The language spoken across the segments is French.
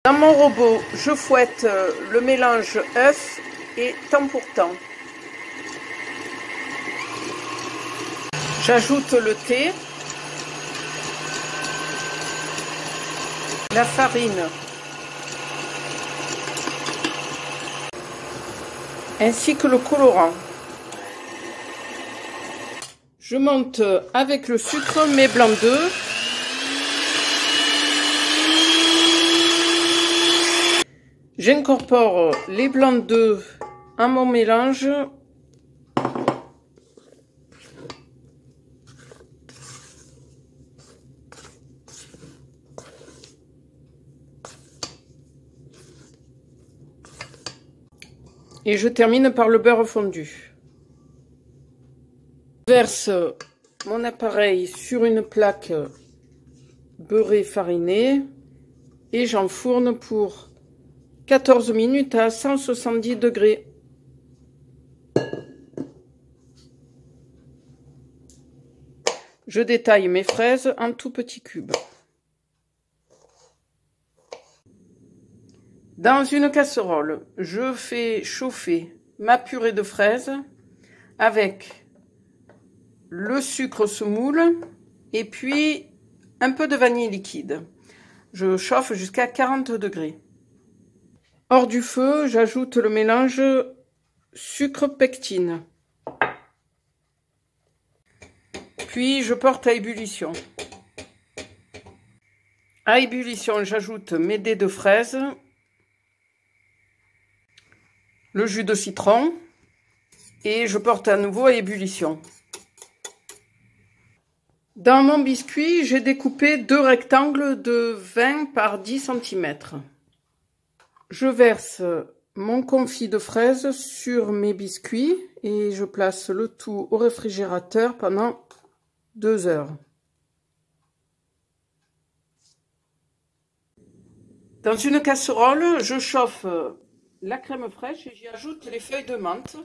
Dans mon robot, je fouette le mélange œuf et temps pour temps. J'ajoute le thé, la farine, ainsi que le colorant. Je monte avec le sucre mes blancs d'œufs. J'incorpore les blancs d'œufs à mon mélange. Et je termine par le beurre fondu. Je verse mon appareil sur une plaque beurrée farinée et j'enfourne pour 14 minutes à 170 degrés. Je détaille mes fraises en tout petits cubes. Dans une casserole, je fais chauffer ma purée de fraises avec le sucre semoule et puis un peu de vanille liquide. Je chauffe jusqu'à 40 degrés. Hors du feu, j'ajoute le mélange sucre-pectine. Puis je porte à ébullition. À ébullition, j'ajoute mes dés de fraises, le jus de citron et je porte à nouveau à ébullition. Dans mon biscuit, j'ai découpé 2 rectangles de 20 par 10 cm. Je verse mon confit de fraises sur mes biscuits et je place le tout au réfrigérateur pendant 2 heures. Dans une casserole, je chauffe la crème fraîche et j'y ajoute les feuilles de menthe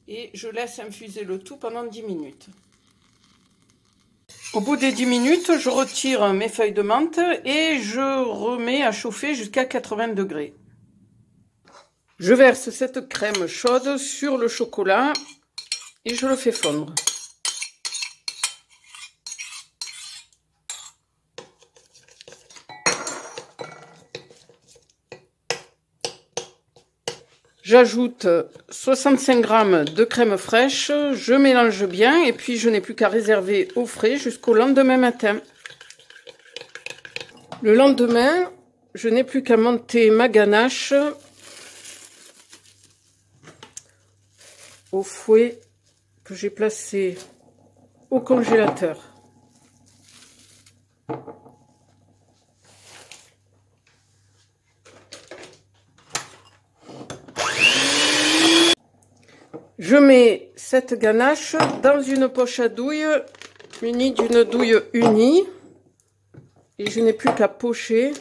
et je laisse infuser le tout pendant 10 minutes. Au bout des 10 minutes, je retire mes feuilles de menthe et je remets à chauffer jusqu'à 80 degrés. Je verse cette crème chaude sur le chocolat et je le fais fondre. J'ajoute 65 g de crème fraîche, je mélange bien et puis je n'ai plus qu'à réserver au frais jusqu'au lendemain matin. Le lendemain, je n'ai plus qu'à monter ma ganache au fouet que j'ai placé au congélateur. Je mets cette ganache dans une poche à douille munie d'une douille unie et je n'ai plus qu'à pocher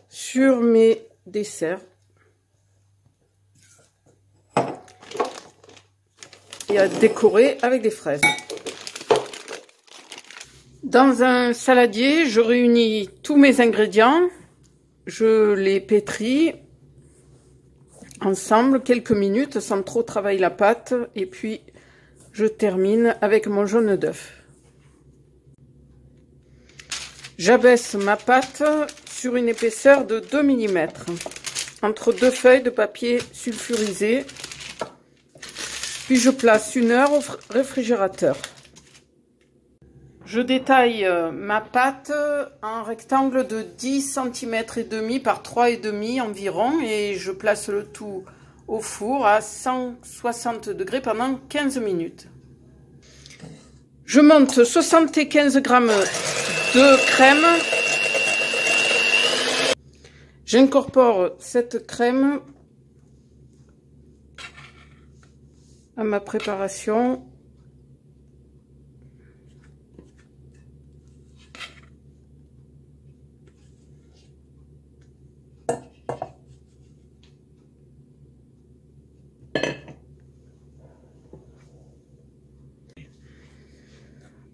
sur mes desserts et à décorer avec des fraises. Dans un saladier, je réunis tous mes ingrédients, je les pétris ensemble quelques minutes sans trop travailler la pâte et puis je termine avec mon jaune d'œuf. J'abaisse ma pâte sur une épaisseur de 2 mm entre 2 feuilles de papier sulfurisé, puis je place 1 heure au réfrigérateur. Je détaille ma pâte en rectangle de 10 cm et demi par 3,5 environ et je place le tout au four à 160 degrés pendant 15 minutes. Je monte 75 g de crème. J'incorpore cette crème à ma préparation.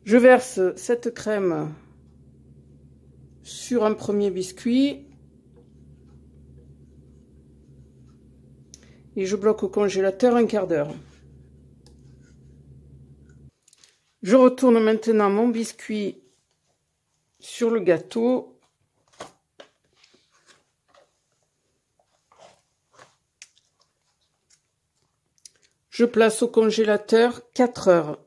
Je verse cette crème sur un premier biscuit Et je bloque au congélateur un quart d'heure. Je retourne maintenant mon biscuit sur le gâteau. Je place au congélateur 4 heures.